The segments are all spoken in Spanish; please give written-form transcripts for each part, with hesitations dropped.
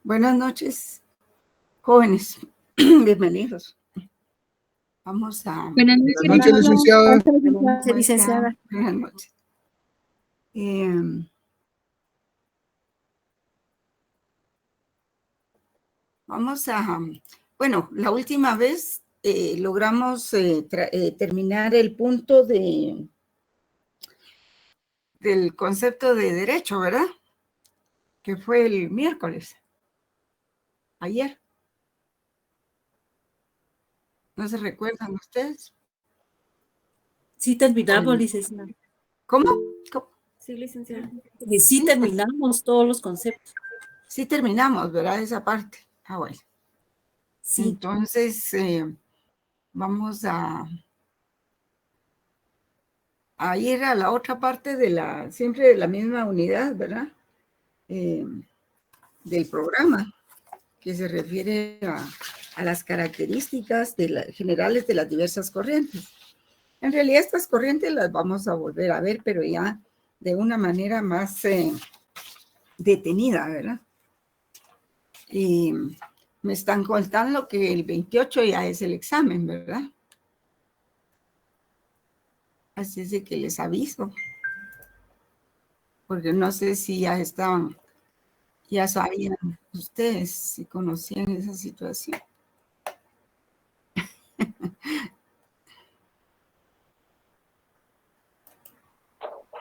Buenas noches, jóvenes. Bienvenidos. Vamos a... Buenas noches, licenciada. Buenas noches, licenciada. Buenas noches. Vamos a... Bueno, la última vez logramos terminar el punto del concepto de derecho, ¿verdad? Que fue el miércoles. Ayer. ¿No se recuerdan ustedes? Sí terminamos, licenciada. ¿Cómo? Sí, licenciada. Sí terminamos todos los conceptos. Sí terminamos, ¿verdad? Esa parte. Ah, bueno. Sí. Entonces, vamos a ir a la otra parte siempre de la misma unidad, ¿verdad? Del programa, que se refiere a las características generales de las diversas corrientes. En realidad estas corrientes las vamos a volver a ver, pero ya de una manera más detenida, ¿verdad? Y me están contando que el 28 ya es el examen, ¿verdad? Así es de que les aviso, porque no sé si ya sabían ustedes, si conocían esa situación.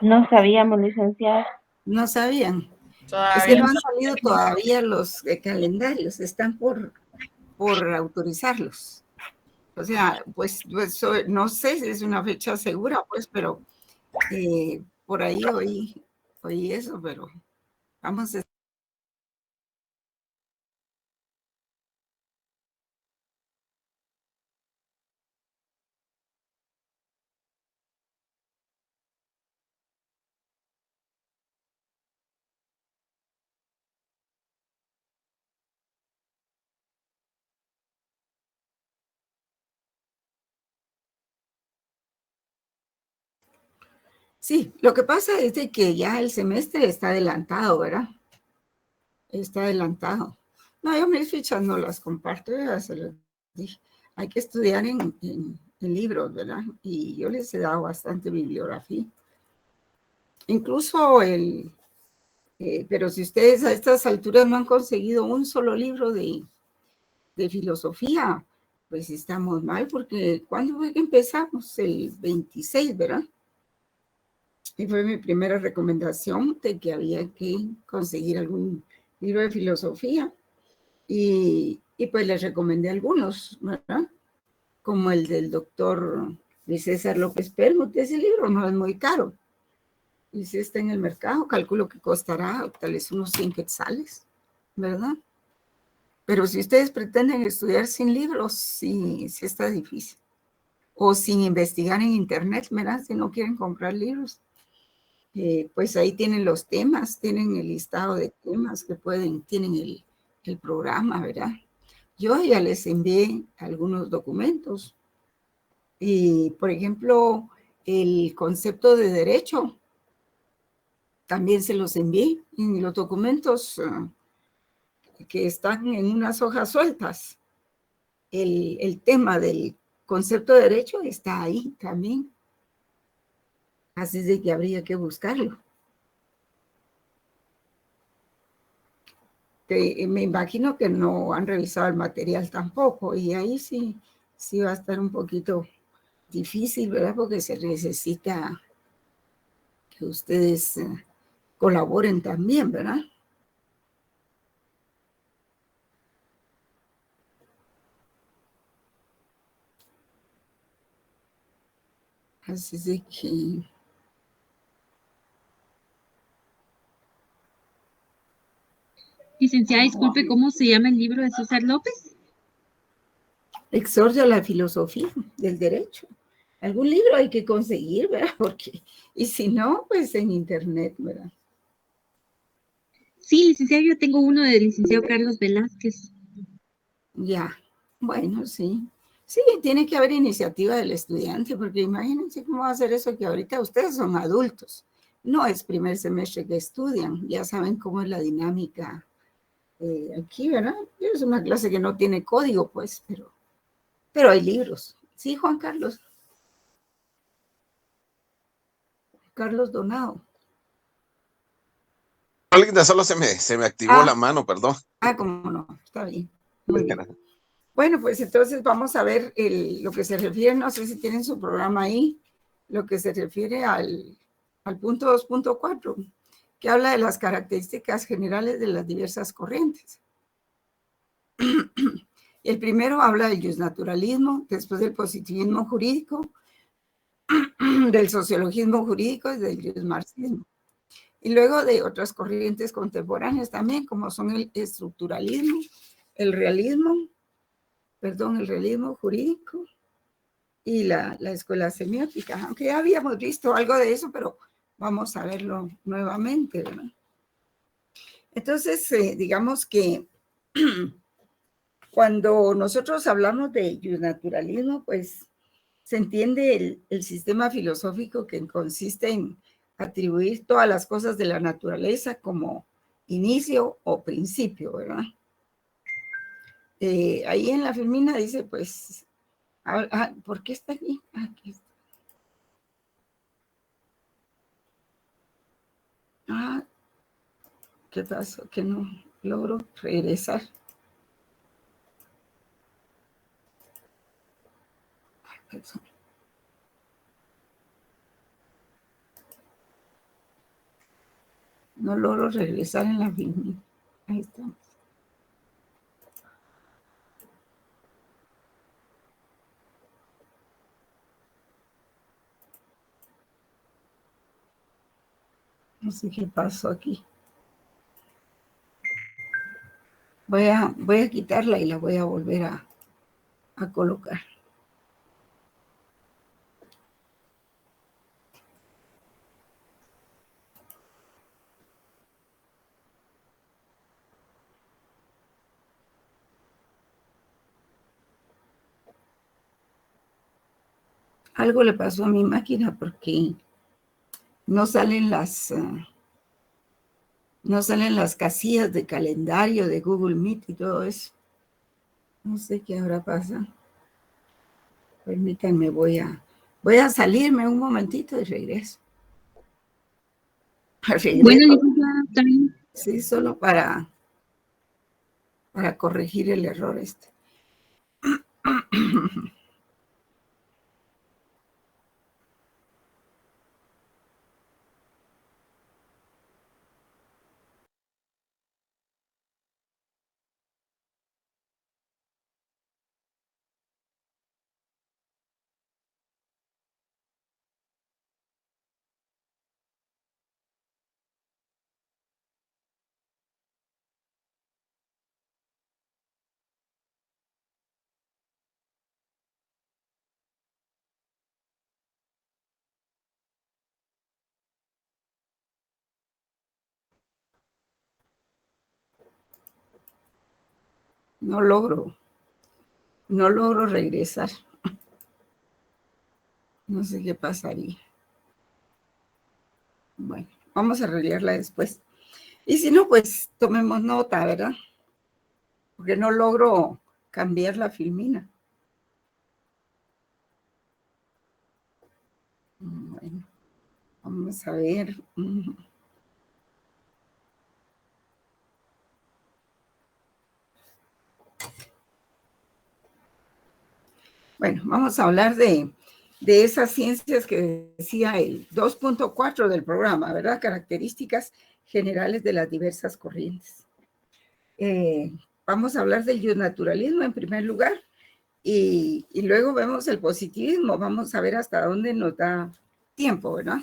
No sabíamos, licenciada. No sabían. Todavía Es que no han salido todavía los calendarios, están por autorizarlos. O sea, pues no sé si es una fecha segura, pues, pero por ahí oí eso, pero vamos a... Sí, lo que pasa es de que ya el semestre está adelantado, ¿verdad? Está adelantado. No, yo mis fichas no las comparto, ya se los dije. Hay que estudiar en libros, ¿verdad? Y yo les he dado bastante bibliografía. Incluso pero si ustedes a estas alturas no han conseguido un solo libro de filosofía, pues estamos mal, porque ¿cuándo fue que empezamos? El 26, ¿verdad? Y fue mi primera recomendación de que había que conseguir algún libro de filosofía. Y pues les recomendé algunos, ¿verdad? Como el del doctor Luis César López Permut. Ese libro no es muy caro. Y si está en el mercado, calculo que costará tal vez unos 100 quetzales, ¿verdad? Pero si ustedes pretenden estudiar sin libros, sí está difícil. O sin investigar en internet, ¿verdad? Si no quieren comprar libros. Pues ahí tienen los temas, tienen el listado de temas que tienen el programa, ¿verdad? Yo ya les envié algunos documentos y, por ejemplo, el concepto de derecho, también se los envié en los documentos que están en unas hojas sueltas. El tema del concepto de derecho está ahí también. Así es de que habría que buscarlo. Me imagino que no han revisado el material tampoco, y ahí sí va a estar un poquito difícil, ¿verdad? Porque se necesita que ustedes colaboren también, ¿verdad? Así es de que... Licenciada, disculpe, ¿cómo se llama el libro de César López? Exordio a la filosofía del derecho. Algún libro hay que conseguir, ¿verdad? Porque, y si no, pues en internet, ¿verdad? Sí, licenciada, yo tengo uno del licenciado Carlos Velázquez. Ya, bueno, sí. Sí, tiene que haber iniciativa del estudiante, porque imagínense cómo va a hacer eso que ahorita ustedes son adultos. No es primer semestre que estudian, ya saben cómo es la dinámica aquí, ¿verdad? Es una clase que no tiene código, pues, pero hay libros. Sí, Juan Carlos. Carlos Donado. Linda, solo se me activó la mano, perdón. Cómo no, está bien. Muy bien. Bueno, pues entonces vamos a ver lo que se refiere, no sé si tienen su programa ahí, lo que se refiere al punto 2.4, que habla de las características generales de las diversas corrientes. El primero habla del justnaturalismo, después del positivismo jurídico, del sociologismo jurídico y del justmarxismo. Y luego de otras corrientes contemporáneas también, como son el estructuralismo, el realismo jurídico y la escuela semiótica, aunque ya habíamos visto algo de eso, pero vamos a verlo nuevamente, ¿verdad? Entonces, digamos que cuando nosotros hablamos de justnaturalismo, pues se entiende el sistema filosófico que consiste en atribuir todas las cosas de la naturaleza como inicio o principio, ¿verdad? Ahí en la Firmina dice, pues, ¿por qué está aquí? Aquí está. ¿Qué pasó? Que no logro regresar. No logro regresar en la Firmina. Ahí estamos. No sé qué pasó aquí. Voy a quitarla y la voy a volver a colocar. Algo le pasó a mi máquina porque no salen las casillas de calendario de Google Meet y todo eso. No sé qué ahora pasa. Permítanme, voy a salirme un momentito y regreso. Bueno, licenciada, también. Sí, solo para corregir el error este. No logro regresar. No sé qué pasaría. Bueno, vamos a arreglarla después. Y si no, pues tomemos nota, ¿verdad? Porque no logro cambiar la filmina. Bueno, vamos a ver. Bueno, vamos a hablar de esas ciencias que decía el 2.4 del programa, ¿verdad? Características generales de las diversas corrientes. Vamos a hablar del justnaturalismo en primer lugar y luego vemos el positivismo. Vamos a ver hasta dónde nos da tiempo, ¿verdad?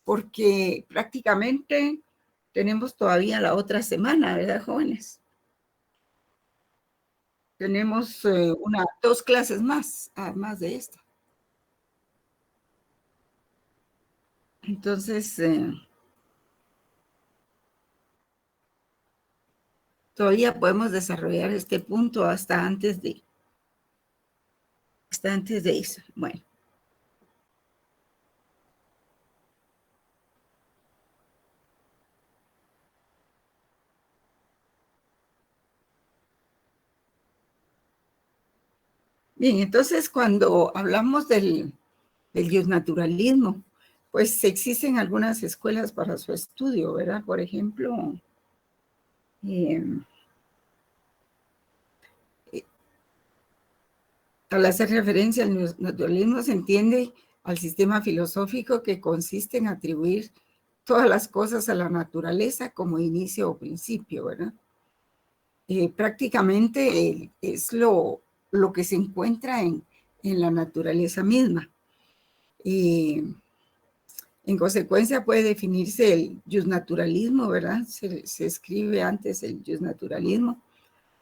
Porque prácticamente tenemos todavía la otra semana, ¿verdad, jóvenes? Tenemos 2 clases más, además de esta. Entonces, todavía podemos desarrollar este punto hasta antes de eso. Bueno. Bien, entonces cuando hablamos del justnaturalismo, pues existen algunas escuelas para su estudio, ¿verdad? Por ejemplo, al hacer referencia al naturalismo se entiende al sistema filosófico que consiste en atribuir todas las cosas a la naturaleza como inicio o principio, ¿verdad? Prácticamente es lo que se encuentra en la naturaleza misma. En consecuencia puede definirse el justnaturalismo, ¿verdad? Se escribe antes el justnaturalismo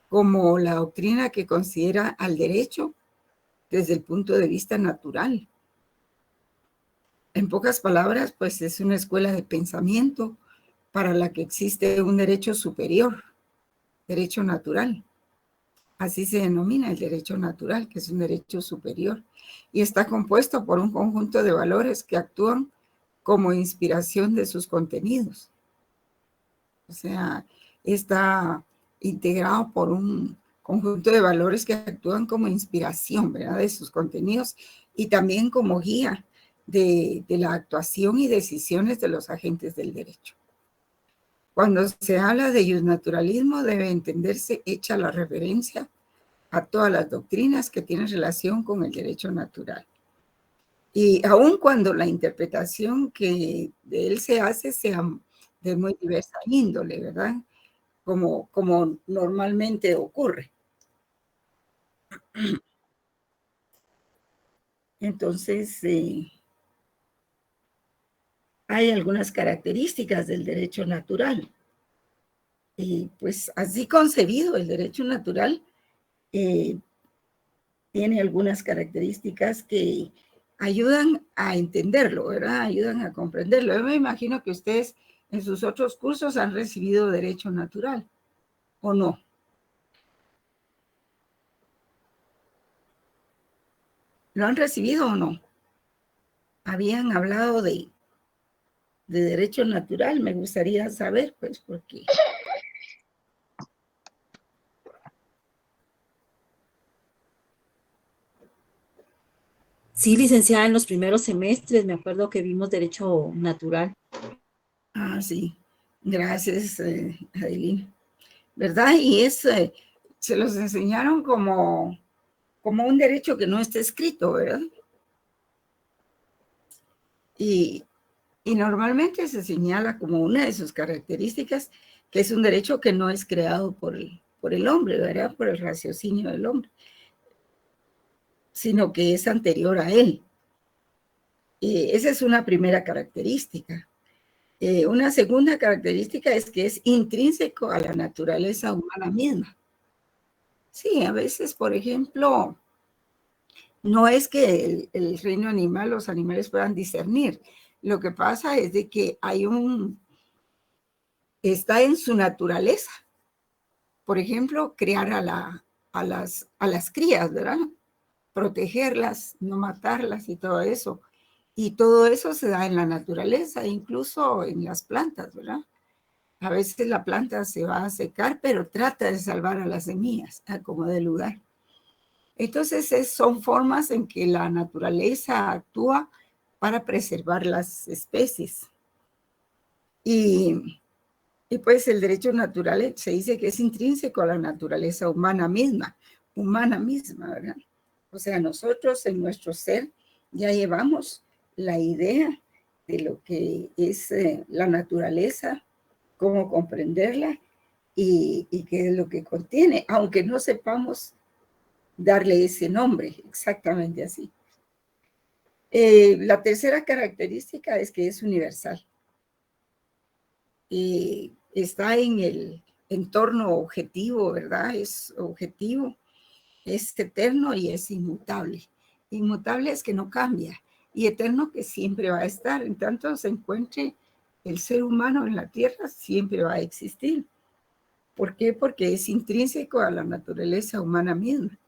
como la doctrina que considera al derecho desde el punto de vista natural. En pocas palabras, pues es una escuela de pensamiento para la que existe un derecho superior, derecho natural. Así se denomina el derecho natural, que es un derecho superior, y está compuesto por un conjunto de valores que actúan como inspiración de sus contenidos. O sea, está integrado por un conjunto de valores que actúan como inspiración, ¿verdad?, de sus contenidos y también como guía de la actuación y decisiones de los agentes del derecho. Cuando se habla de justnaturalismo debe entenderse hecha la referencia a todas las doctrinas que tienen relación con el derecho natural. Y aun cuando la interpretación que de él se hace sea de muy diversa índole, ¿verdad?, como normalmente ocurre. Entonces, hay algunas características del derecho natural. Y pues así concebido, el derecho natural tiene algunas características que ayudan a entenderlo, ¿verdad? Ayudan a comprenderlo. Yo me imagino que ustedes en sus otros cursos han recibido derecho natural, ¿o no? ¿Lo han recibido o no? Habían hablado de derecho natural, me gustaría saber, pues, por qué. Sí, licenciada, en los primeros semestres me acuerdo que vimos derecho natural. Ah, sí. Gracias, Adelina. ¿Verdad? Y se los enseñaron como un derecho que no está escrito, ¿verdad? Y normalmente se señala como una de sus características que es un derecho que no es creado por el hombre, ¿verdad? Por el raciocinio del hombre, sino que es anterior a él. Esa es una primera característica. Una segunda característica es que es intrínseco a la naturaleza humana misma. Sí, a veces, por ejemplo, no es que el reino animal, los animales puedan discernir. Lo que pasa es de que está en su naturaleza. Por ejemplo, criar a las crías, ¿verdad? Protegerlas, no matarlas y todo eso. Y todo eso se da en la naturaleza, incluso en las plantas, ¿verdad? A veces la planta se va a secar, pero trata de salvar a las semillas, a como de lugar. Entonces, son formas en que la naturaleza actúa para preservar las especies. Y pues el derecho natural se dice que es intrínseco a la naturaleza humana misma, ¿verdad? O sea, nosotros en nuestro ser ya llevamos la idea de lo que es la naturaleza, cómo comprenderla y qué es lo que contiene, aunque no sepamos darle ese nombre exactamente así. La tercera característica es que es universal. Está en el entorno objetivo, ¿verdad? Es objetivo, es eterno y es inmutable. Inmutable es que no cambia y eterno que siempre va a estar. En tanto se encuentre el ser humano en la tierra, siempre va a existir. ¿Por qué? Porque es intrínseco a la naturaleza humana misma.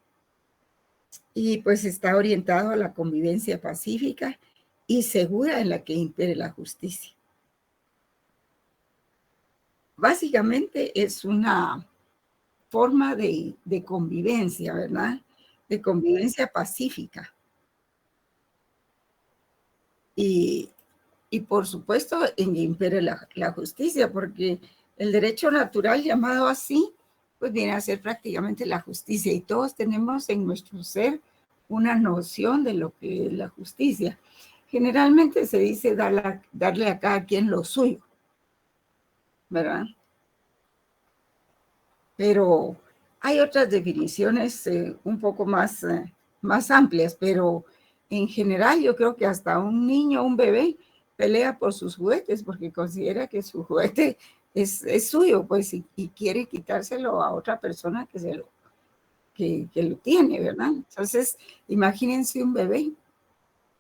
Y pues está orientado a la convivencia pacífica y segura en la que impere la justicia. Básicamente es una forma de convivencia, ¿verdad? de convivencia pacífica. Y por supuesto, en que impere la justicia, porque el derecho natural llamado así, pues viene a ser prácticamente la justicia. Y todos tenemos en nuestro ser una noción de lo que es la justicia. Generalmente se dice darle a cada quien lo suyo, ¿verdad? Pero hay otras definiciones un poco más amplias, pero en general yo creo que hasta un niño, un bebé, pelea por sus juguetes porque considera que su juguete es suyo, pues, y quiere quitárselo a otra persona que lo tiene, ¿verdad? Entonces, imagínense un bebé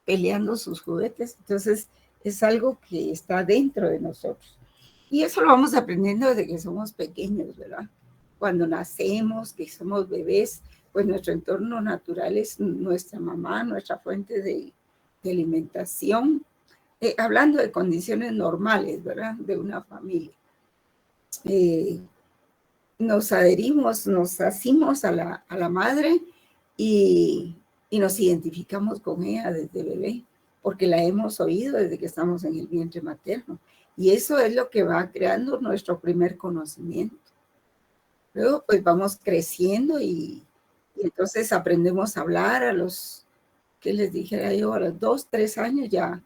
peleando sus juguetes. Entonces, es algo que está dentro de nosotros. Y eso lo vamos aprendiendo desde que somos pequeños, ¿verdad? Cuando nacemos, que somos bebés, pues nuestro entorno natural es nuestra mamá, nuestra fuente de alimentación. Hablando de condiciones normales, ¿verdad? De una familia. Nos adherimos, nos asimos a la madre y nos identificamos con ella desde bebé, porque la hemos oído desde que estamos en el vientre materno. Y eso es lo que va creando nuestro primer conocimiento. Luego, pues vamos creciendo y entonces aprendemos a hablar a los, ¿qué les dijera yo? A los 2, 3 años ya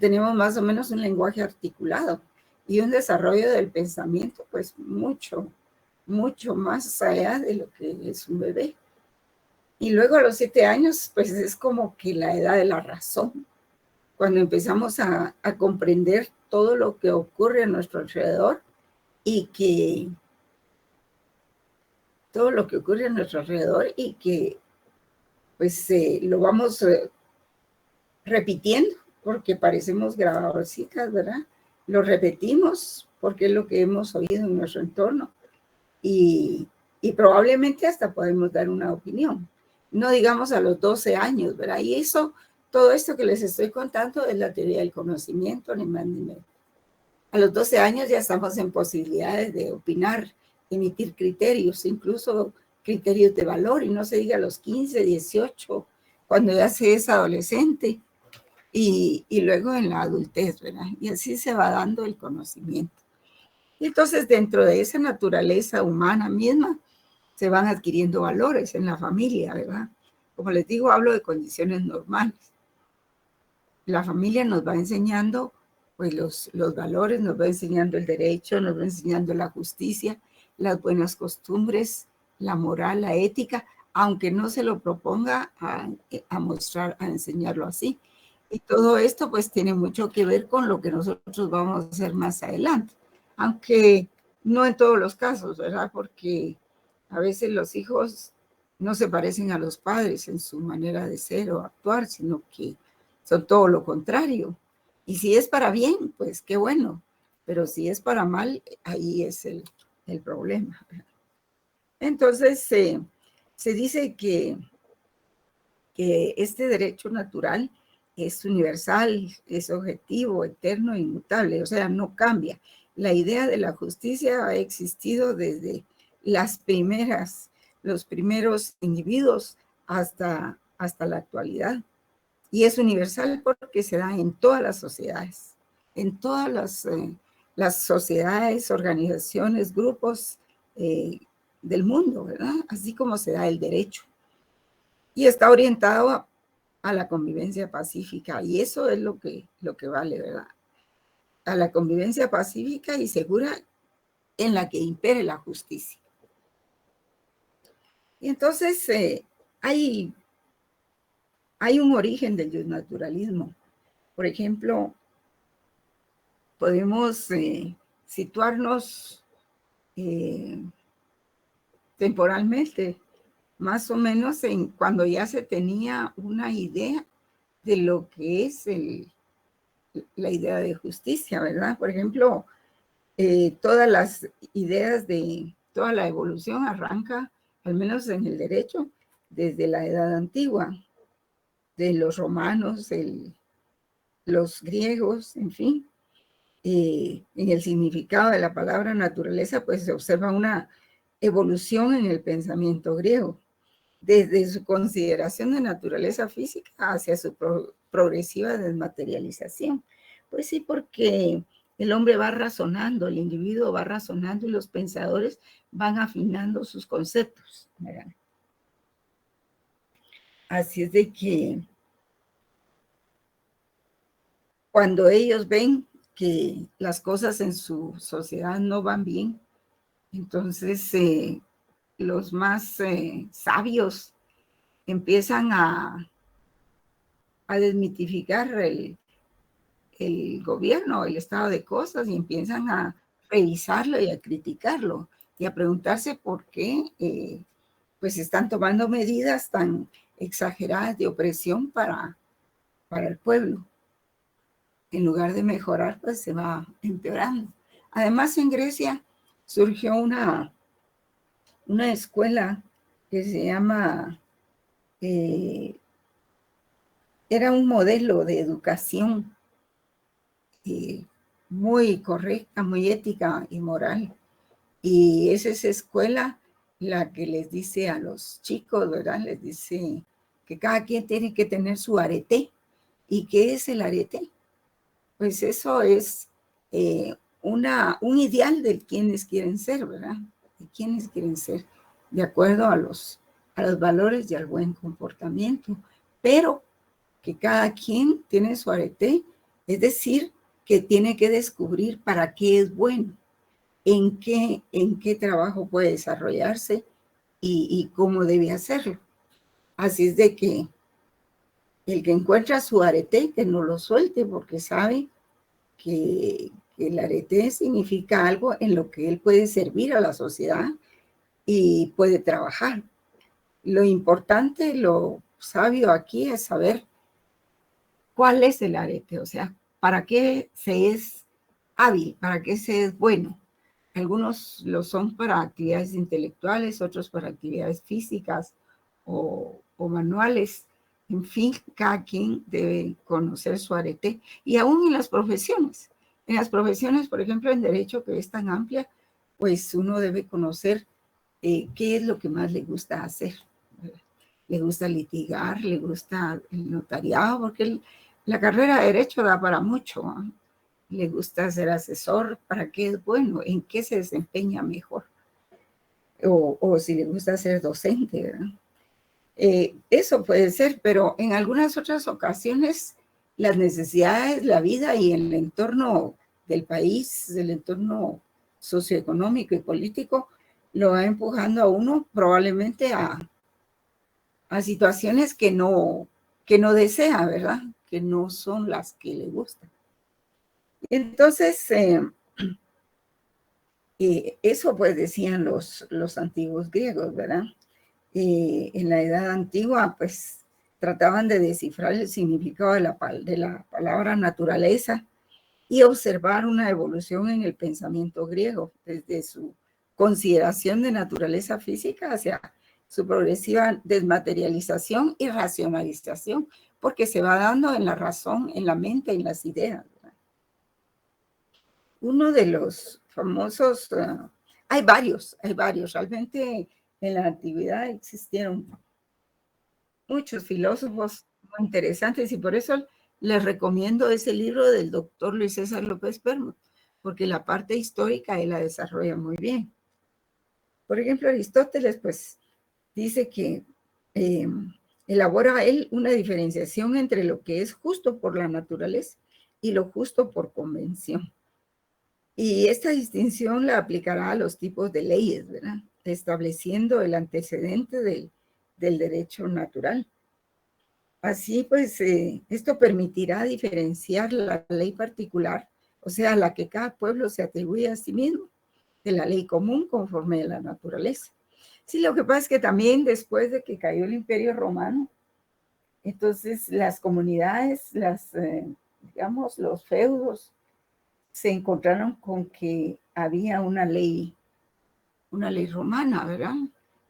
tenemos más o menos un lenguaje articulado y un desarrollo del pensamiento, pues mucho más allá de lo que es un bebé. Y luego a los 7 años, pues es como que la edad de la razón, cuando empezamos a comprender todo lo que ocurre a nuestro alrededor y que todo lo que ocurre a nuestro alrededor y que pues lo vamos repitiendo porque parecemos grabadorcitas, ¿verdad? Lo repetimos porque es lo que hemos oído en nuestro entorno y probablemente hasta podemos dar una opinión. No digamos a los 12 años, ¿verdad? Y eso, todo esto que les estoy contando es la teoría del conocimiento, ni más ni menos. A los 12 años ya estamos en posibilidades de opinar, emitir criterios, incluso criterios de valor, y no se diga a los 15, 18, cuando ya se es adolescente, y luego en la adultez, ¿verdad? Y así se va dando el conocimiento. Y entonces dentro de esa naturaleza humana misma se van adquiriendo valores en la familia, ¿verdad? Como les digo, hablo de condiciones normales. La familia nos va enseñando pues los valores, nos va enseñando el derecho, nos va enseñando la justicia, las buenas costumbres, la moral, la ética, aunque no se lo proponga a mostrar, a enseñarlo así. Y todo esto pues tiene mucho que ver con lo que nosotros vamos a hacer más adelante, aunque no en todos los casos, ¿verdad? Porque a veces los hijos no se parecen a los padres en su manera de ser o actuar, sino que son todo lo contrario. Y si es para bien, pues qué bueno, pero si es para mal, ahí es el problema. Entonces, se dice que este derecho natural es universal, es objetivo, eterno, inmutable, o sea, no cambia. La idea de la justicia ha existido desde los primeros individuos hasta la actualidad. Y es universal porque se da en todas las sociedades, en todas las sociedades, organizaciones, grupos del mundo, ¿verdad? Así como se da el derecho. Y está orientado a la convivencia pacífica, y eso es lo que vale, ¿verdad? A la convivencia pacífica y segura en la que impere la justicia. Y entonces hay un origen del naturalismo. Por ejemplo, podemos situarnos temporalmente, más o menos en cuando ya se tenía una idea de lo que es la idea de justicia, ¿verdad? Por ejemplo, todas las ideas de toda la evolución arranca, al menos en el derecho, desde la edad antigua, de los romanos, los griegos, en fin. En el significado de la palabra naturaleza, pues se observa una evolución en el pensamiento griego. desde su consideración de naturaleza física hacia su progresiva desmaterialización. Pues sí, porque el hombre va razonando, el individuo va razonando y los pensadores van afinando sus conceptos, ¿verdad? Así es de que cuando ellos ven que las cosas en su sociedad no van bien, entonces los más sabios empiezan a desmitificar el gobierno, el estado de cosas, y empiezan a revisarlo y a criticarlo y a preguntarse por qué pues están tomando medidas tan exageradas de opresión para el pueblo. En lugar de mejorar, pues se va empeorando. Además, en Grecia surgió una escuela que se llama, era un modelo de educación muy correcta, muy ética y moral. Y es esa escuela la que les dice a los chicos, ¿verdad? Les dice que cada quien tiene que tener su arete. ¿Y qué es el arete? Pues eso es un ideal de quienes quieren ser, ¿verdad? De quienes quieren ser, de acuerdo a los valores y al buen comportamiento. Pero que cada quien tiene su arete, es decir, que tiene que descubrir para qué es bueno, en qué trabajo puede desarrollarse y cómo debe hacerlo. Así es de que el que encuentra su arete, que no lo suelte, porque sabe que el arete significa algo en lo que él puede servir a la sociedad y puede trabajar. Lo importante, lo sabio aquí es saber cuál es el arete, o sea, para qué se es hábil, para qué se es bueno. Algunos lo son para actividades intelectuales, otros para actividades físicas o manuales. En fin, cada quien debe conocer su arete. Y aún en las profesiones. En las profesiones, por ejemplo, en derecho, que es tan amplia, pues uno debe conocer qué es lo que más le gusta hacer. Le gusta litigar, le gusta el notariado, porque la carrera de derecho da para mucho, ¿no? Le gusta ser asesor, para qué es bueno, en qué se desempeña mejor, o si le gusta ser docente, ¿verdad? Eso puede ser, pero en algunas otras ocasiones las necesidades, la vida y el entorno del país, el entorno socioeconómico y político, lo va empujando a uno probablemente a situaciones que no desea, ¿verdad? Que no son las que le gustan. Entonces, eso pues decían los antiguos griegos, ¿verdad? En la edad antigua pues trataban de descifrar el significado de la palabra naturaleza y observar una evolución en el pensamiento griego desde su consideración de naturaleza física hacia su progresiva desmaterialización y racionalización, porque se va dando en la razón, en la mente, en las ideas, ¿verdad? Uno de los famosos, hay varios, realmente en la antigüedad existieron muchos filósofos muy interesantes y por eso les recomiendo ese libro del doctor Luis César López Permut, porque la parte histórica él la desarrolla muy bien. Por ejemplo, Aristóteles pues dice que elabora él una diferenciación entre lo que es justo por la naturaleza y lo justo por convención. Y esta distinción la aplicará a los tipos de leyes, ¿verdad? Estableciendo el antecedente del derecho natural. Así pues, esto permitirá diferenciar la ley particular, o sea, la que cada pueblo se atribuye a sí mismo, de la ley común conforme a la naturaleza. Sí, lo que pasa es que también después de que cayó el Imperio Romano, entonces las comunidades, digamos, los feudos, se encontraron con que había una ley romana, ¿verdad?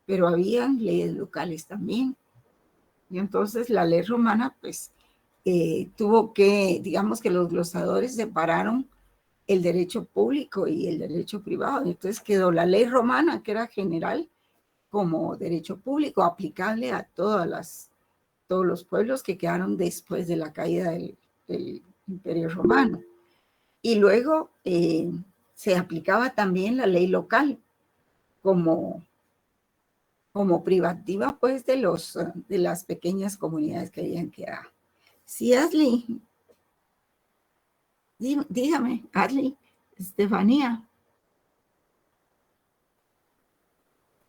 Pero había leyes locales también. Y entonces la ley romana, pues, tuvo que, digamos que los glosadores separaron el derecho público y el derecho privado. Entonces quedó la ley romana, que era general, como derecho público aplicable a todos los pueblos que quedaron después de la caída del Imperio Romano. Y luego se aplicaba también la ley local como privativa, pues, de las pequeñas comunidades que habían quedado. Sí, Ashley. Dígame, Ashley, Estefanía.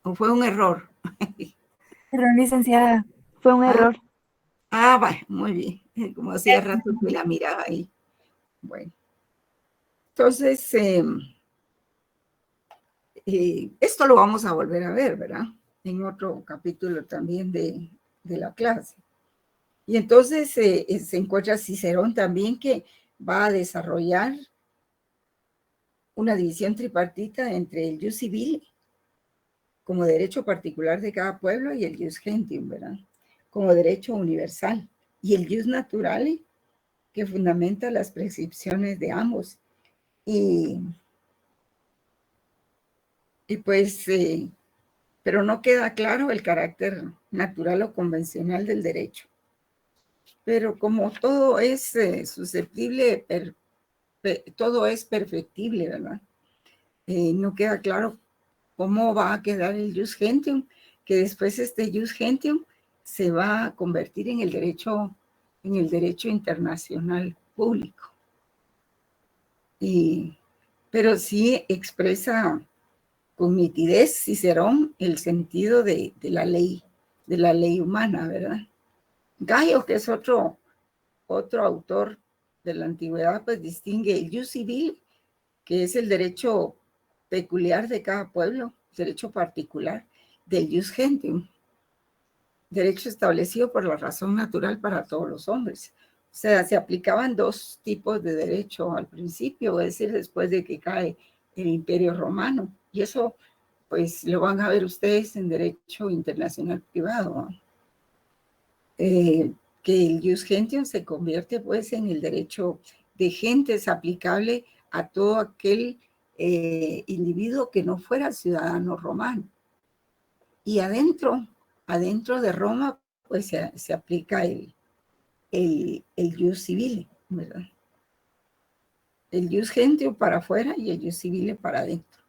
¿O fue un error? Perdón, licenciada, fue un error. Vaya, muy bien. Como hacía rato que la miraba ahí. Bueno. Entonces, esto lo vamos a volver a ver, ¿verdad? En otro capítulo también de la clase. Y entonces se encuentra Cicerón también, que va a desarrollar una división tripartita entre el jus civile como derecho particular de cada pueblo y el jus gentium, ¿verdad? Como derecho universal. Y el jus naturale, que fundamenta las prescripciones de ambos. Y pues, pero no queda claro el carácter natural o convencional del derecho. Pero como todo es susceptible, todo es perfectible, ¿verdad? No queda claro cómo va a quedar el jus gentium, que después este jus gentium se va a convertir en el derecho internacional público. Pero sí expresa con nitidez Cicerón el sentido de la ley humana, ¿verdad? Gayo, que es otro autor de la antigüedad, pues distingue el jus civil, que es el derecho peculiar de cada pueblo, derecho particular, del jus gentium, derecho establecido por la razón natural para todos los hombres. O sea, se aplicaban dos tipos de derecho al principio, es decir, después de que cae el Imperio Romano. Y eso, pues, lo van a ver ustedes en derecho internacional privado, ¿no? Que el jus gentium se convierte, pues, en el derecho de gentes aplicable a todo aquel individuo que no fuera ciudadano romano. Y adentro de Roma, pues se aplica el jus civile, ¿verdad? El jus gentium para afuera y el jus civile para adentro.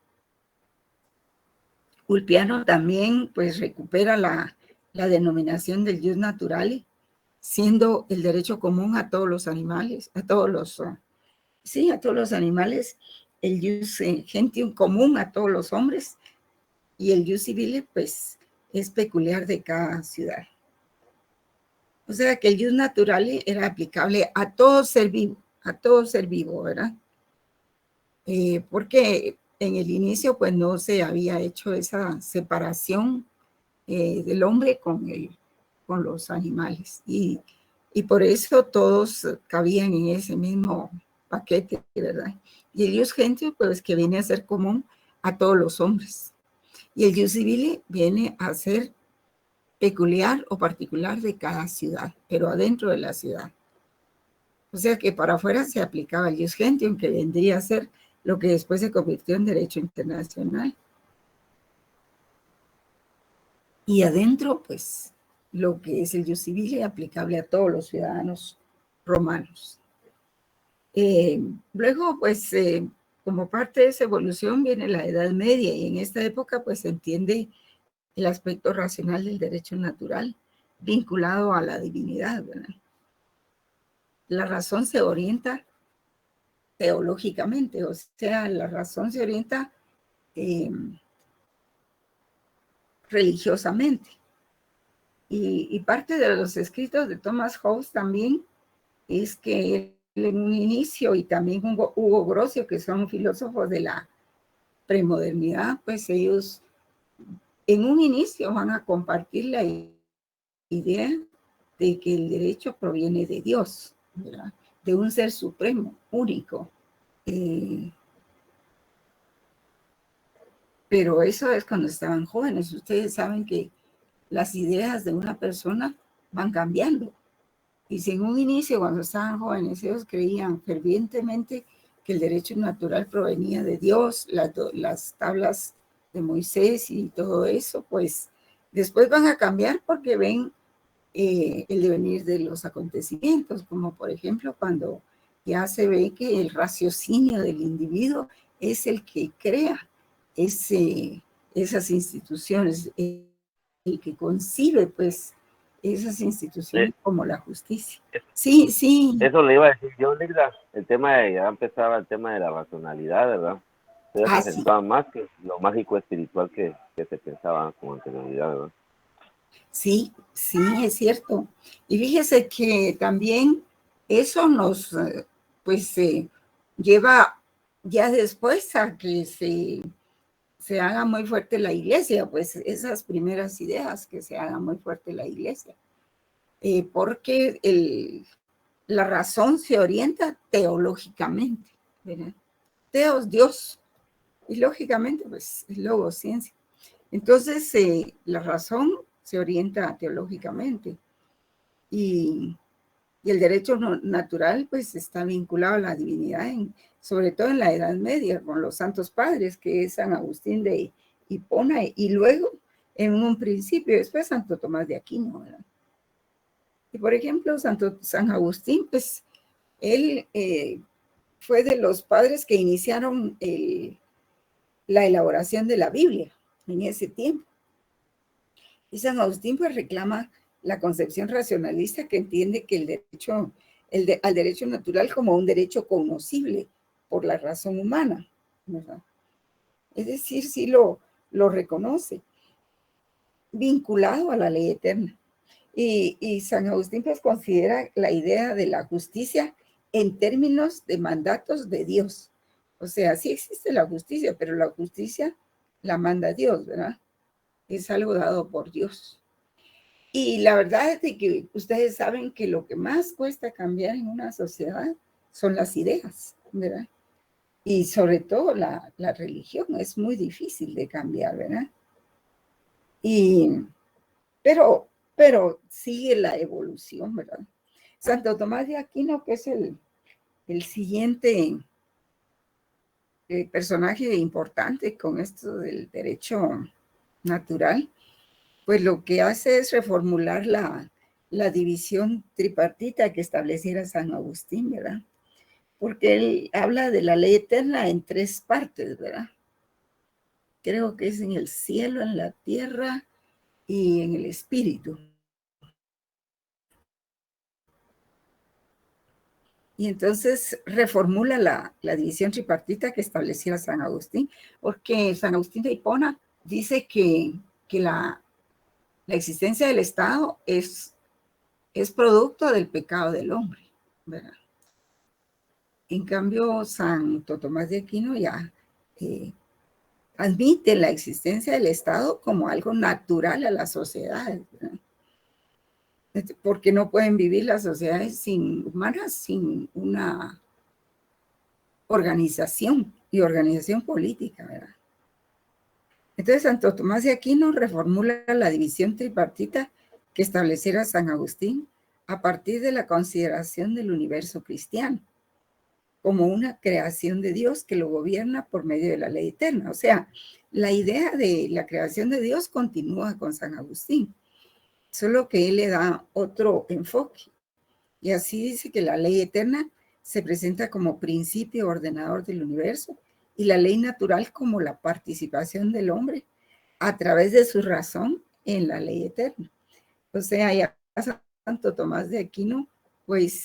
Ulpiano también, pues, recupera la denominación del jus naturale, siendo el derecho común a todos los animales, a todos los animales, el jus gentium común a todos los hombres, y el jus civile, pues, es peculiar de cada ciudad. O sea que el jus naturale era aplicable a todo ser vivo, ¿verdad? Porque en el inicio, pues, no se había hecho esa separación del hombre con los animales. Y por eso todos cabían en ese mismo paquete, ¿verdad? Y el jus gentium, pues, que viene a ser común a todos los hombres. Y el jus civile viene a ser peculiar o particular de cada ciudad, pero adentro de la ciudad. O sea que para afuera se aplicaba el jus gentium, que vendría a ser lo que después se convirtió en derecho internacional. Y adentro, pues, lo que es el jus civile aplicable a todos los ciudadanos romanos. Luego, pues, como parte de esa evolución viene la Edad Media, y en esta época, pues, se entiende el aspecto racional del derecho natural vinculado a la divinidad, ¿verdad? La razón se orienta teológicamente, o sea, la razón se orienta religiosamente. Y parte de los escritos de Thomas Hobbes también es que en un inicio, y también Hugo Grocio, que son filósofos de la premodernidad, pues ellos en un inicio van a compartir la idea de que el derecho proviene de Dios, ¿verdad? De un ser supremo, único. Pero eso es cuando estaban jóvenes. Ustedes saben que las ideas de una persona van cambiando. Y si en un inicio, cuando estaban jóvenes, ellos creían fervientemente que el derecho natural provenía de Dios, las tablas Moisés y todo eso, pues después van a cambiar porque ven el devenir de los acontecimientos, como por ejemplo cuando ya se ve que el raciocinio del individuo es el que crea esas instituciones, el que concibe pues esas instituciones como la justicia. Sí, sí. Eso le iba a decir yo, Ligda, el tema de, ya empezaba el tema de la racionalidad, ¿verdad? Se presentaba más que lo mágico espiritual que se pensaba con anterioridad, ¿verdad? Sí, sí, es cierto. Y fíjese que también eso nos, pues, lleva ya después a que se haga muy fuerte la iglesia, pues esas primeras ideas, que se haga muy fuerte la iglesia. Porque la razón se orienta teológicamente, ¿verdad? Teos, Dios, y lógicamente, pues, es logos, ciencia. Entonces, la razón se orienta teológicamente y el derecho natural, pues, está vinculado a la divinidad, sobre todo en la Edad Media, con los santos padres, que es San Agustín de Hipona, y luego, en un principio, después Santo Tomás de Aquino, ¿verdad? Y, por ejemplo, San Agustín, pues, él fue de los padres que iniciaron la elaboración de la Biblia en ese tiempo. Y San Agustín pues reclama la concepción racionalista que entiende que el derecho, al derecho natural como un derecho conocible por la razón humana, ¿verdad? Es decir, sí lo reconoce, vinculado a la ley eterna. Y San Agustín pues considera la idea de la justicia en términos de mandatos de Dios. O sea, sí existe la justicia, pero la justicia la manda Dios, ¿verdad? Es algo dado por Dios. Y la verdad es de que ustedes saben que lo que más cuesta cambiar en una sociedad son las ideas, ¿verdad? Y sobre todo la religión es muy difícil de cambiar, ¿verdad? Pero sigue la evolución, ¿verdad? Santo Tomás de Aquino, que es el siguiente personaje importante con esto del derecho natural, pues lo que hace es reformular la división tripartita que estableciera San Agustín, ¿verdad? Porque él habla de la ley eterna en 3 partes, ¿verdad? Creo que es en el cielo, en la tierra y en el espíritu. Y entonces reformula la división tripartita que estableciera San Agustín, porque San Agustín de Hipona dice que la existencia del Estado es producto del pecado del hombre, ¿verdad? En cambio, Santo Tomás de Aquino ya admite la existencia del Estado como algo natural a las sociedades, ¿verdad? Porque no pueden vivir las sociedades humanas sin una organización y organización política, ¿verdad? Entonces, Santo Tomás de Aquino reformula la división tripartita que estableciera San Agustín a partir de la consideración del universo cristiano como una creación de Dios que lo gobierna por medio de la ley eterna. O sea, la idea de la creación de Dios continúa con San Agustín, solo que él le da otro enfoque. Y así dice que la ley eterna se presenta como principio ordenador del universo y la ley natural como la participación del hombre a través de su razón en la ley eterna. O sea, ya Santo Tomás de Aquino, pues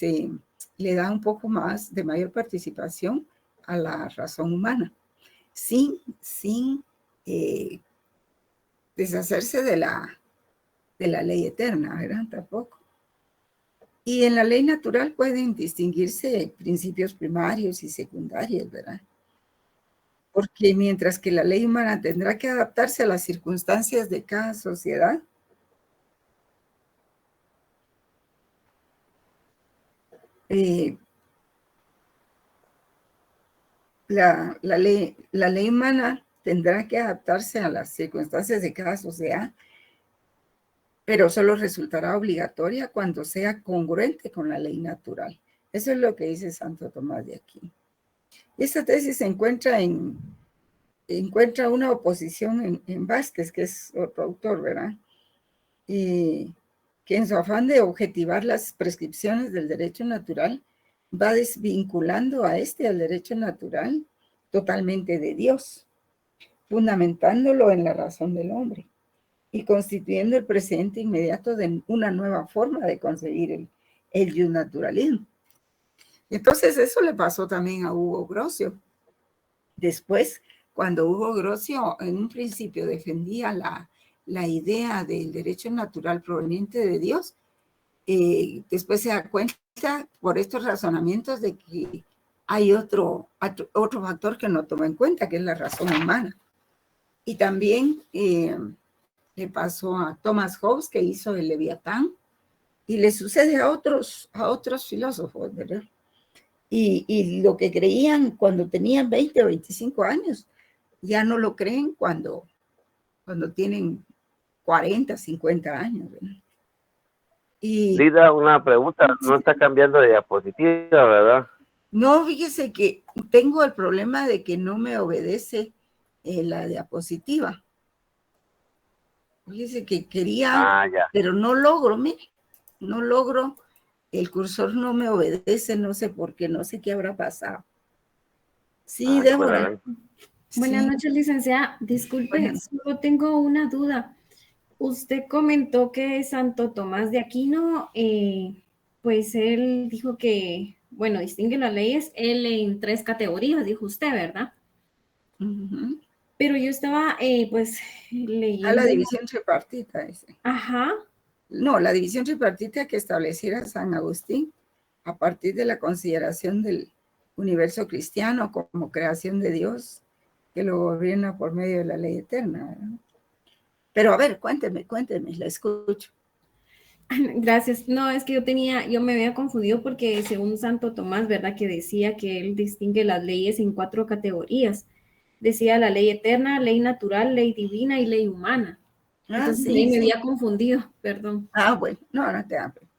le da un poco más de mayor participación a la razón humana, sin deshacerse de la ley eterna, ¿verdad? Tampoco. Y en la ley natural pueden distinguirse principios primarios y secundarios, ¿verdad? Porque mientras que la ley humana tendrá que adaptarse a las circunstancias de cada sociedad, la ley humana tendrá que adaptarse a las circunstancias de cada sociedad, pero solo resultará obligatoria cuando sea congruente con la ley natural. Eso es lo que dice Santo Tomás de Aquino. Esta tesis se encuentra en encuentra una oposición en Vázquez, que es otro autor, ¿verdad? Y que en su afán de objetivar las prescripciones del derecho natural, va desvinculando a al derecho natural totalmente de Dios, fundamentándolo en la razón del hombre y constituyendo el precedente inmediato de una nueva forma de concebir el justnaturalismo. Entonces eso le pasó también a Hugo Grocio. Después, cuando Hugo Grocio en un principio defendía la idea del derecho natural proveniente de Dios, después se da cuenta por estos razonamientos de que hay otro factor que no toma en cuenta, que es la razón humana. Y también le pasó a Thomas Hobbes, que hizo el Leviatán, y le sucede a otros filósofos, ¿verdad? Y lo que creían cuando tenían 20 o 25 años, ya no lo creen cuando tienen 40, 50 años, ¿verdad? Y Lida, una pregunta, no está cambiando de diapositiva, ¿verdad? no, fíjese que tengo el problema de que no me obedece la diapositiva. Fíjese que quería, pero no logro, mire, no logro, el cursor no me obedece, no sé por qué, no sé qué habrá pasado. Sí, Débora. Buenas noches, licenciada. Disculpe, solo tengo una duda. Usted comentó que Santo Tomás de Aquino, pues él dijo que, bueno, distingue las leyes, él en 3 categorías, dijo usted, ¿verdad? Pero yo estaba, pues, leyendo. La división tripartita ese. Ajá. No, la división tripartita que estableciera San Agustín a partir de la consideración del universo cristiano como creación de Dios, que lo gobierna por medio de la ley eterna, ¿verdad? Pero a ver, cuénteme, la escucho. Gracias. No, es que yo me había confundido porque según Santo Tomás, ¿verdad? Que decía que él distingue las leyes en 4 categorías. Decía la ley eterna, ley natural, ley divina y ley humana. Entonces sí, me había confundido, perdón. Bueno, no te apures.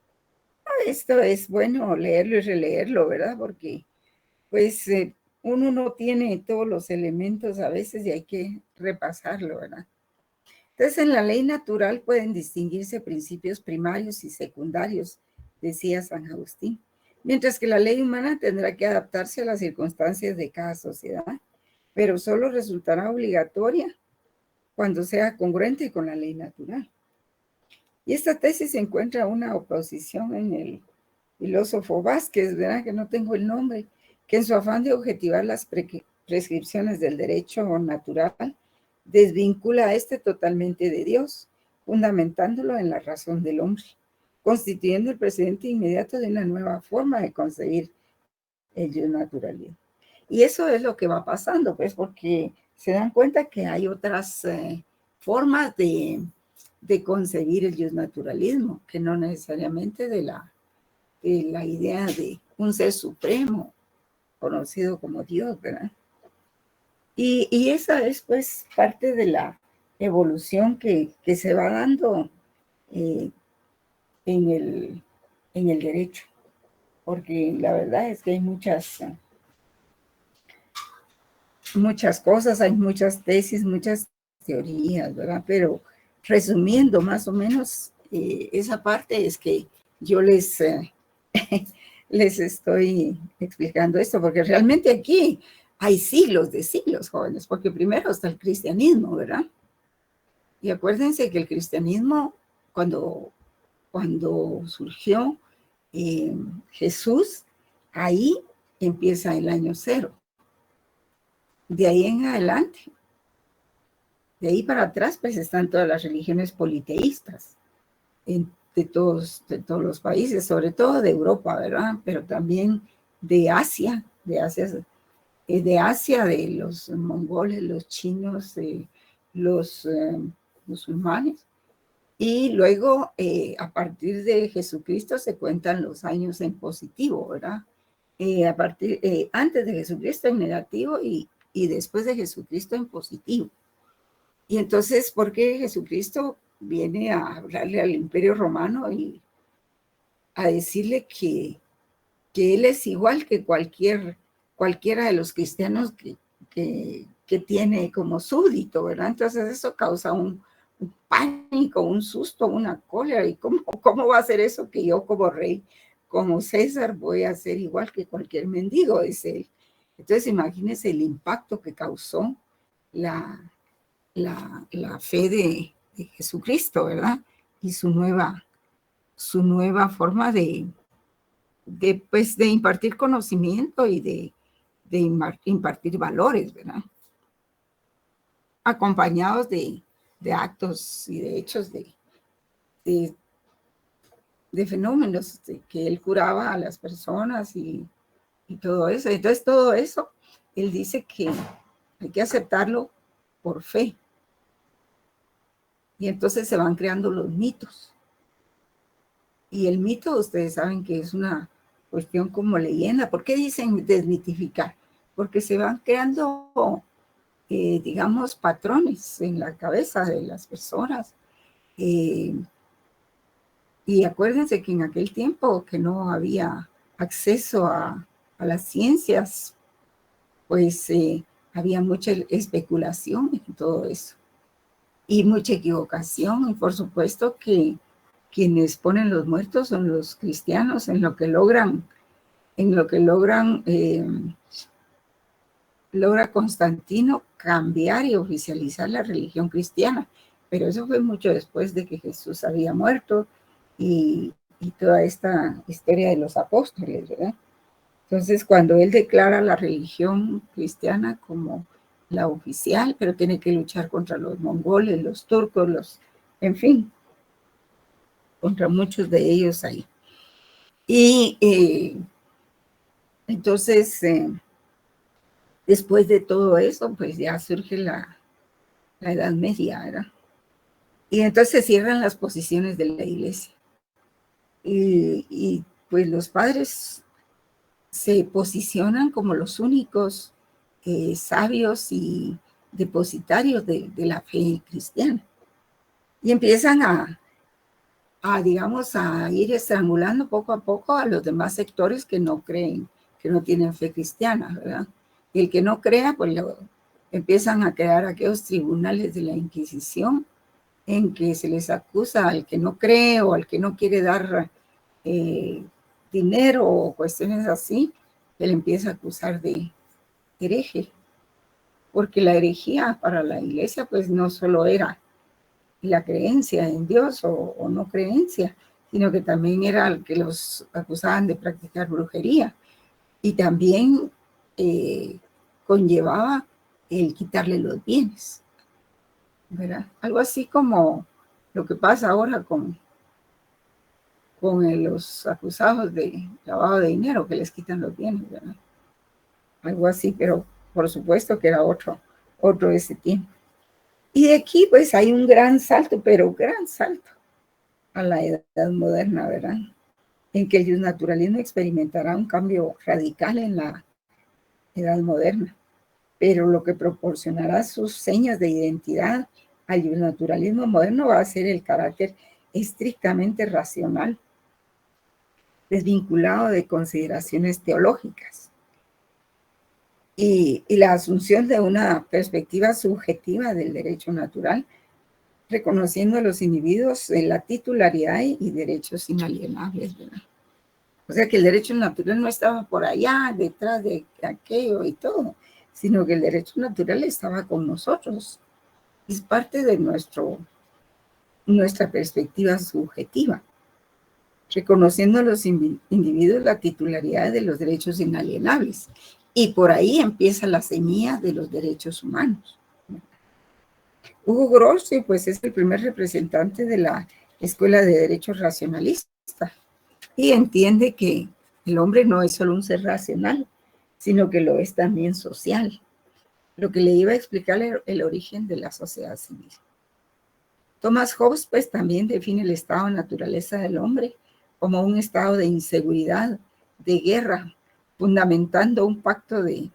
Esto es bueno leerlo y releerlo, ¿verdad? Porque pues uno no tiene todos los elementos a veces y hay que repasarlo, ¿verdad? Entonces, en la ley natural pueden distinguirse principios primarios y secundarios, decía San Agustín, mientras que la ley humana tendrá que adaptarse a las circunstancias de cada sociedad, pero solo resultará obligatoria cuando sea congruente con la ley natural. Y esta tesis encuentra una oposición en el filósofo Vázquez, ¿verdad? Que no tengo el nombre, que en su afán de objetivar las prescripciones del derecho natural, desvincula a totalmente de Dios, fundamentándolo en la razón del hombre, constituyendo el precedente inmediato de una nueva forma de concebir el justnaturalismo. Y eso es lo que va pasando, pues, porque se dan cuenta que hay otras formas de concebir el justnaturalismo, que no necesariamente de la idea de un ser supremo, conocido como Dios, ¿verdad? Y esa es, pues, parte de la evolución que se va dando en el derecho, porque la verdad es que hay muchas cosas, hay muchas tesis, muchas teorías, ¿verdad? Pero resumiendo más o menos, esa parte es que yo les estoy explicando esto, porque realmente aquí hay siglos de siglos, jóvenes, porque primero está el cristianismo, ¿verdad? Y acuérdense que el cristianismo, cuando surgió Jesús, ahí empieza el año 0. De ahí en adelante, de ahí para atrás, pues están todas las religiones politeístas de todos los países, sobre todo de Europa, ¿verdad? Pero también de Asia, de los mongoles, los chinos, los musulmanes. Y luego, a partir de Jesucristo, se cuentan los años en positivo, ¿verdad? Antes de Jesucristo en negativo y después de Jesucristo en positivo. Y entonces, ¿por qué Jesucristo viene a hablarle al Imperio Romano y a decirle que él es igual que cualquiera de los cristianos que que tiene como súbdito, ¿verdad? Entonces eso causa un pánico, un susto, una cólera. ¿Y cómo va a ser eso que yo como rey, como César, voy a ser igual que cualquier mendigo? Dice él. Entonces imagínense el impacto que causó la fe de Jesucristo, ¿verdad? Y su nueva forma de impartir conocimiento y de impartir valores, ¿verdad? Acompañados de actos y de hechos de fenómenos que él curaba a las personas y todo eso. Entonces todo eso, él dice que hay que aceptarlo por fe. Y entonces se van creando los mitos. Y el mito, ustedes saben que es una cuestión como leyenda. ¿Por qué dicen desmitificar? Porque se van creando, digamos, patrones en la cabeza de las personas. Y acuérdense que en aquel tiempo que no había acceso a las ciencias, pues había mucha especulación en todo eso. Y mucha equivocación. Y por supuesto que quienes ponen los muertos son los cristianos en lo que logran logra Constantino cambiar y oficializar la religión cristiana. Pero eso fue mucho después de que Jesús había muerto y toda esta historia de los apóstoles, ¿verdad? Entonces, cuando él declara la religión cristiana como la oficial, pero tiene que luchar contra los mongoles, los turcos, en fin, contra muchos de ellos ahí. Y entonces, después de todo eso, pues ya surge la Edad Media, ¿verdad? Y entonces se cierran las posiciones de la iglesia. Y pues los padres se posicionan como los únicos sabios y depositarios de la fe cristiana. Y empiezan digamos, a ir estrangulando poco a poco a los demás sectores que no creen, que no tienen fe cristiana, ¿verdad? Y el que no crea, pues empiezan a crear aquellos tribunales de la Inquisición en que se les acusa al que no cree o al que no quiere dar dinero o cuestiones así, que le empieza a acusar de hereje. Porque la herejía para la iglesia, pues no solo era la creencia en Dios o no creencia, sino que también era el que los acusaban de practicar brujería. Y también conllevaba el quitarle los bienes, ¿verdad? Algo así como lo que pasa ahora con los acusados de lavado de dinero, que les quitan los bienes, ¿verdad? Algo así, pero por supuesto que era otro de ese tiempo. Y de aquí pues hay un gran salto, pero gran salto a la edad moderna, ¿verdad? En que el naturalismo experimentará un cambio radical en la edad moderna, pero lo que proporcionará sus señas de identidad al naturalismo moderno va a ser el carácter estrictamente racional, desvinculado de consideraciones teológicas. Y la asunción de una perspectiva subjetiva del derecho natural, reconociendo a los individuos en la titularidad y derechos inalienables, ¿verdad? O sea que el derecho natural no estaba por allá, detrás de aquello y todo, sino que el derecho natural estaba con nosotros. Es parte de nuestra perspectiva subjetiva, reconociendo a los individuos la titularidad de los derechos inalienables. Y por ahí empieza la semilla de los derechos humanos. Hugo Grossi, pues, es el primer representante de la Escuela de Derecho Racionalista y entiende que el hombre no es solo un ser racional, sino que lo es también social, lo que le iba a explicar el origen de la sociedad civil. Thomas Hobbes, pues, también define el estado de naturaleza del hombre como un estado de inseguridad, de guerra, fundamentando un pacto de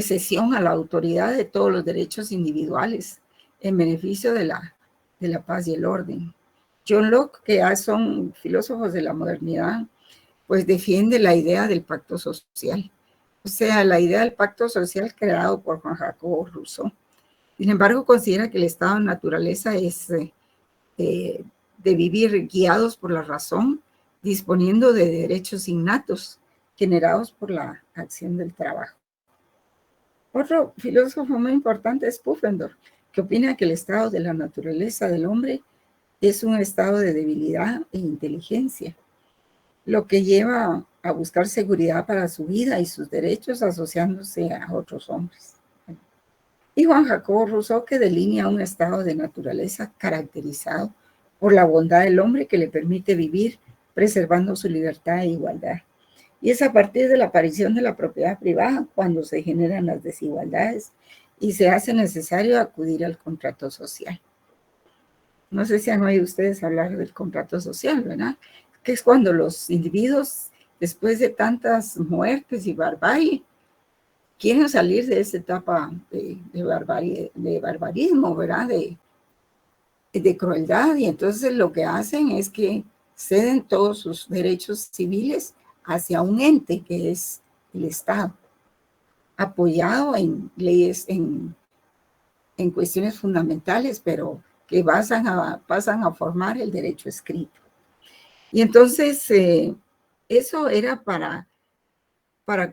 cesión a la autoridad de todos los derechos individuales en beneficio de la paz y el orden. John Locke, que ya son filósofos de la modernidad, pues defiende la idea del pacto social, o sea, la idea del pacto social creado por Juan Jacobo Rousseau. Sin embargo, considera que el estado de naturaleza es de vivir guiados por la razón, disponiendo de derechos innatos generados por la acción del trabajo. Otro filósofo muy importante es Pufendorf, que opina que el estado de la naturaleza del hombre es un estado de debilidad e inteligencia, lo que lleva a buscar seguridad para su vida y sus derechos asociándose a otros hombres. Y Juan Jacobo Rousseau, que delinea un estado de naturaleza caracterizado por la bondad del hombre que le permite vivir preservando su libertad e igualdad. Y es a partir de la aparición de la propiedad privada cuando se generan las desigualdades y se hace necesario acudir al contrato social. No sé si han oído ustedes hablar del contrato social, ¿verdad? Que es cuando los individuos, después de tantas muertes y barbarie, quieren salir de esa etapa de barbarismo, ¿verdad? De crueldad, y entonces lo que hacen es que ceden todos sus derechos civiles hacia un ente que es el Estado, apoyado en leyes, en cuestiones fundamentales, pero que pasan a formar el derecho escrito. Y entonces eso era para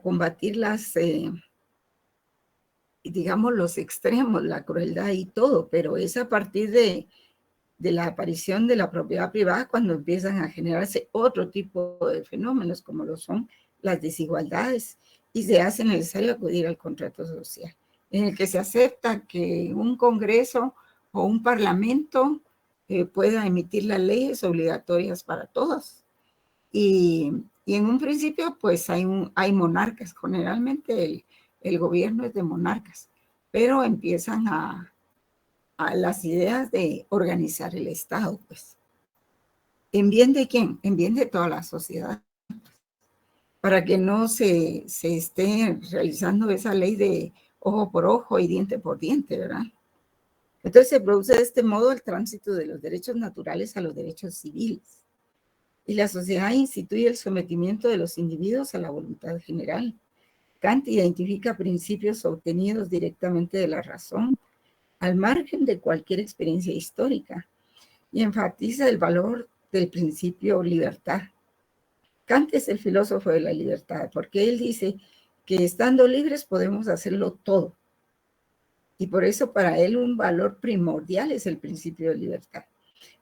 combatir digamos, los extremos, la crueldad y todo, pero es a partir de la aparición de la propiedad privada cuando empiezan a generarse otro tipo de fenómenos como lo son las desigualdades y se hace necesario acudir al contrato social, en el que se acepta que un congreso o un parlamento pueda emitir las leyes obligatorias para todos. Y en un principio pues hay monarcas, generalmente el gobierno es de monarcas, pero empiezan a las ideas de organizar el Estado, pues. ¿En bien de quién? En bien de toda la sociedad. Para que no se esté realizando esa ley de ojo por ojo y diente por diente, ¿verdad? Entonces se produce de este modo el tránsito de los derechos naturales a los derechos civiles. Y la sociedad instituye el sometimiento de los individuos a la voluntad general. Kant identifica principios obtenidos directamente de la razón, al margen de cualquier experiencia histórica, y enfatiza el valor del principio libertad. Kant es el filósofo de la libertad, porque él dice que estando libres podemos hacerlo todo. Y por eso para él un valor primordial es el principio de libertad,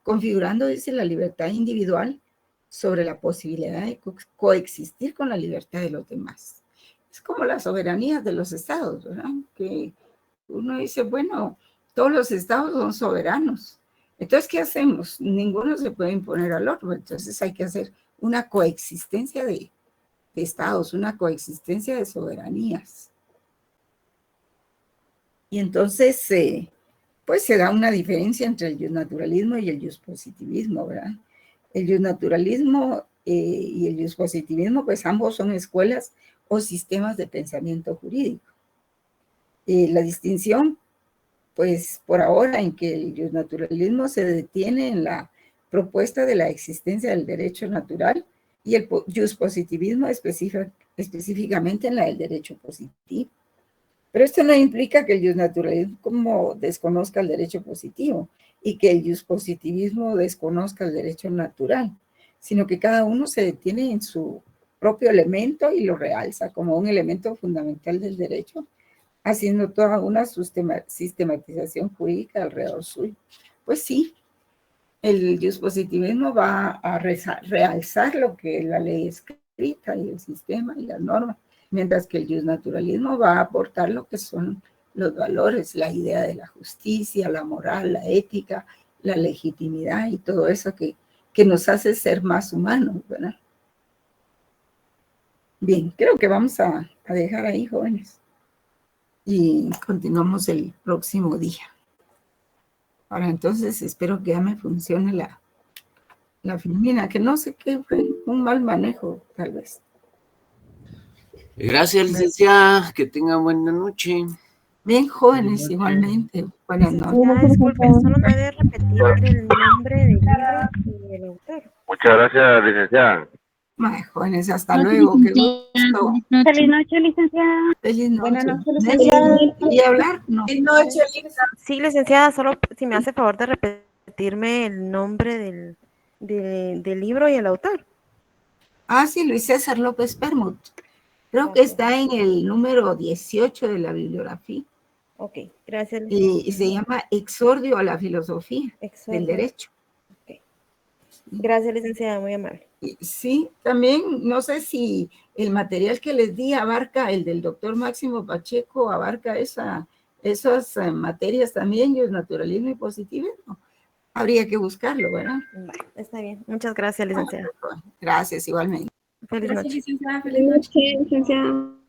configurando, dice, la libertad individual sobre la posibilidad de coexistir con la libertad de los demás. Es como la soberanía de los estados, ¿verdad? Que uno dice, bueno, todos los estados son soberanos. Entonces, ¿qué hacemos? Ninguno se puede imponer al otro. Entonces hay que hacer una coexistencia de estados, una coexistencia de soberanías. Y entonces, pues se da una diferencia entre el justnaturalismo y el justpositivismo, ¿verdad? El justnaturalismo y el justpositivismo, pues ambos son escuelas o sistemas de pensamiento jurídico. La distinción, pues por ahora, en que el justnaturalismo se detiene en la propuesta de la existencia del derecho natural y el justpositivismo específicamente en la del derecho positivo. Pero esto no implica que el justnaturalismo desconozca el derecho positivo y que el justpositivismo desconozca el derecho natural, sino que cada uno se detiene en su propio elemento y lo realza como un elemento fundamental del derecho, haciendo toda una sistematización jurídica alrededor suyo. Pues sí, el justpositivismo va a realzar lo que es la ley escrita y el sistema y las normas, mientras que el justnaturalismo va a aportar lo que son los valores, la idea de la justicia, la moral, la ética, la legitimidad y todo eso que nos hace ser más humanos, ¿verdad? Bien, creo que vamos a dejar ahí, jóvenes. Y continuamos el próximo día. Ahora entonces espero que ya me funcione la filmina, que no sé qué fue, un mal manejo tal vez. Gracias, licenciada, que tengan buena noche. Bien, jóvenes, igualmente. Buenas noches. Disculpe, ¿solo puede repetir el nombre del libro y el autor? Muchas gracias, licenciada. Ay, jóvenes, hasta luego. Qué gusto. Feliz noche, licenciada. Feliz noche. Buenas noches, Nelly, licenciada. ¿quería hablar? No. Buenas noches, Lisa. Sí, licenciada, solo si me hace favor de repetirme el nombre del libro y el autor. Ah, sí, Luis César López Permut. Creo que está en el número 18 de la bibliografía. Ok, gracias. Y se llama Exordio a la filosofía del derecho. Okay. Gracias, licenciada, muy amable. Sí, también no sé si el material que les di abarca, el del doctor Máximo Pacheco, abarca esas materias también, naturalismo y positivismo. Habría que buscarlo, ¿verdad? Está bien. Muchas gracias, licenciada. Gracias, igualmente. Feliz Gracias, noche. licenciada. Feliz noche, licenciada.